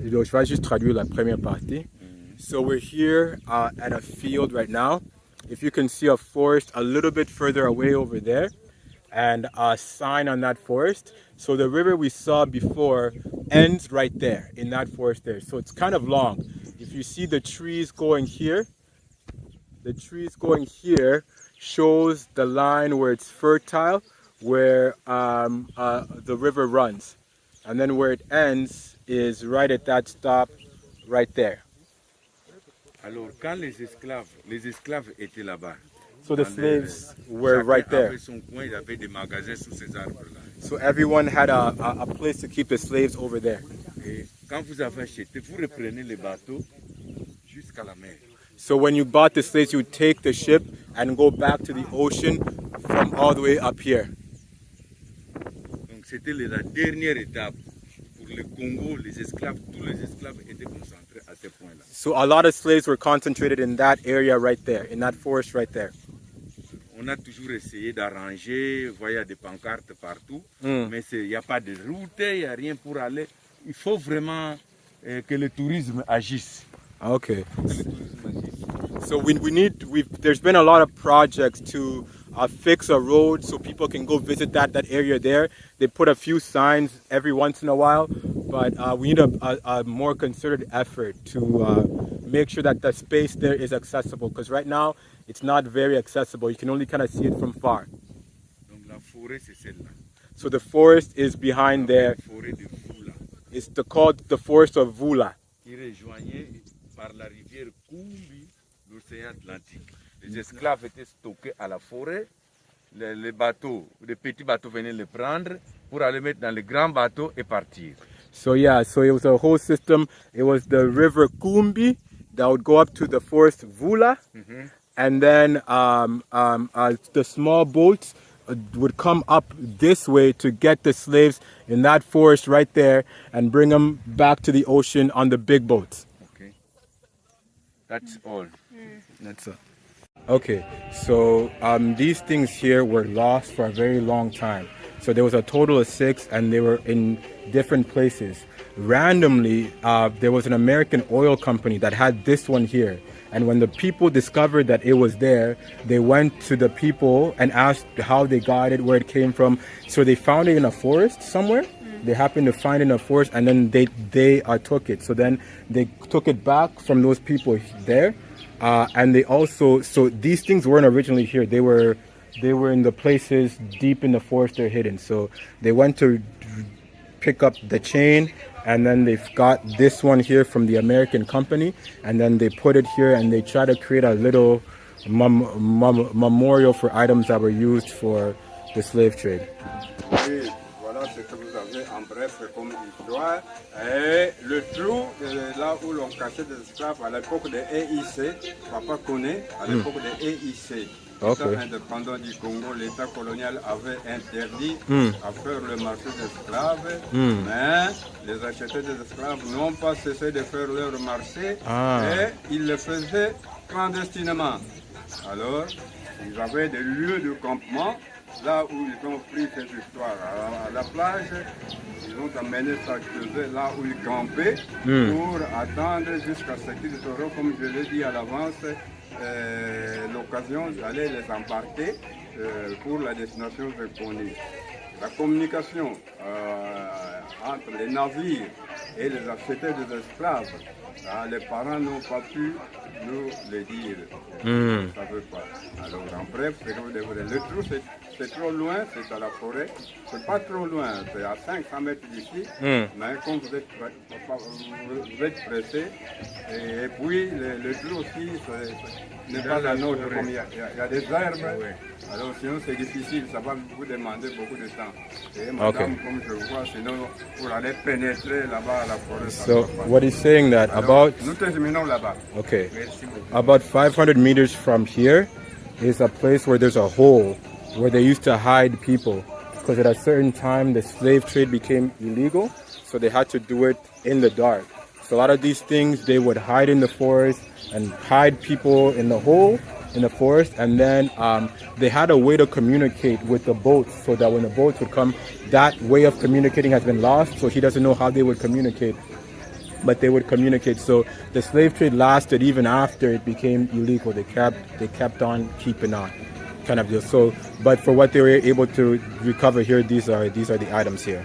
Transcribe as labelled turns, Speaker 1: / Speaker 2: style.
Speaker 1: Donc, je vais juste traduire la première partie. So we're here at a field right now. If you can see a forest a little bit further away over there and a sign on that forest. So the river we saw before ends right there in that forest there. So it's kind of long. If you see the trees going here, the trees going here shows the line where it's fertile, where the river runs. And then where it ends is right at that stop right there.
Speaker 2: Alors, quand les esclaves étaient là-bas,
Speaker 1: So the slaves were right
Speaker 2: chacun
Speaker 1: there.
Speaker 2: avait son coin, il y avait des magasins sous ces arbres-là.
Speaker 1: So everyone had a place to keep the slaves over there.
Speaker 2: Et quand vous avez acheté, vous reprenez les bateaux jusqu'à la mer.
Speaker 1: So when you bought the slaves, you would take the ship and go back to the ocean from all the way up here.
Speaker 2: Donc c'était la dernière étape pour le Congo. Les esclaves, tous les esclaves étaient concentrés à ce point-là.
Speaker 1: So a lot of slaves were concentrated in that area right there, in that forest right there.
Speaker 2: On a toujours essayé d'arranger, vous voyez, il y a des pancartes partout, mais il n'y a pas de route, il n'y a rien pour aller. Il faut vraiment que le tourisme agisse.
Speaker 1: Okay. So there's been a lot of projects to fix a road so people can go visit that area there. They put a few signs every once in a while, but we need a more concerted effort to make sure that the space there is accessible, because right now it's not very accessible. You can only kind of see it from far.
Speaker 2: Donc la forêt, c'est celle-là.
Speaker 1: So the forest is behind there.
Speaker 2: La forêt de Fula,
Speaker 1: It's called the forest of Vula.
Speaker 2: qui rejoignait par la rivière Kumbi l'océan Atlantique. Les esclaves étaient stockés à la forêt. Les bateaux, les petits bateaux venaient les prendre pour aller mettre dans les grands bateaux et partir.
Speaker 1: So yeah, so it was a whole system. It was the river Kumbi that would go up to the forest Vula, and then the small boats would come up this way to get the slaves in that forest right there and bring them back to the ocean on the big boats.
Speaker 2: Okay. That's all.
Speaker 1: That's it. Okay, so these things here were lost for a very long time. So there was a total of 6, and they were in different places. Randomly, there was an American oil company that had this one here. And when the people discovered that it was there, they went to the people and asked how they got it, where it came from. So they found it in a forest somewhere. They happened to find it in a forest, and then they took it. So then they took it back from those people there. And they also, so these things weren't originally here. They were in the places deep in the forest they're hidden. So they went to pick up the chain, and then they've got this one here from the American company, and then they put it here, and they try to create a little memorial for items that were used for the slave trade.
Speaker 3: Oui, voilà ce que vous avez en bref comme histoire. Et le trou, là où l'on cachait des esclaves à l'époque des EIC, papa connaît, à l'époque des EIC.
Speaker 1: Okay.
Speaker 3: L'État indépendant du Congo, l'État colonial avait interdit à faire le marché d'esclaves, mais les acheteurs des esclaves n'ont pas cessé de faire leur marché et ils le faisaient clandestinement. Alors, ils avaient des lieux de campement, là où ils ont pris cette histoire. À la plage, ils ont amené ça là où ils campaient pour attendre jusqu'à ce qu'ils auront, comme je l'ai dit à l'avance, l'occasion d'aller les embarquer pour la destination reconnue. La communication entre les navires et les acheteurs des esclaves, les parents n'ont pas pu nous le dire. Ils ne savaient pas. Alors en bref, c'est que vous devrez. Le trou, c'est trop loin, c'est à la forêt. C'est pas trop loin, c'est à 500 mètres d'ici. Mais comme vous êtes pressé, et puis le trou aussi, n'est pas la nôtre, comme il y a des herbes. Alors sinon c'est difficile, ça va vous demander beaucoup de temps. Et madame, comme je vois, sinon pour aller pénétrer là-bas à la forêt.
Speaker 1: So what he's saying that
Speaker 3: alors, nous terminons là-bas.
Speaker 1: Okay, about 500 meters from here is a place where there's a hole where they used to hide people, because at a certain time the slave trade became illegal, so they had to do it in the dark. So a lot of these things they would hide in the forest and hide people in the hole in the forest, and then they had a way to communicate with the boats, so that when the boats would come, that way of communicating has been lost, so he doesn't know how they would communicate. but they would communicate. So the slave trade lasted even after it became illegal. They kept on keeping on, kind of deal. So, but for what they were able to recover here, these are the items here.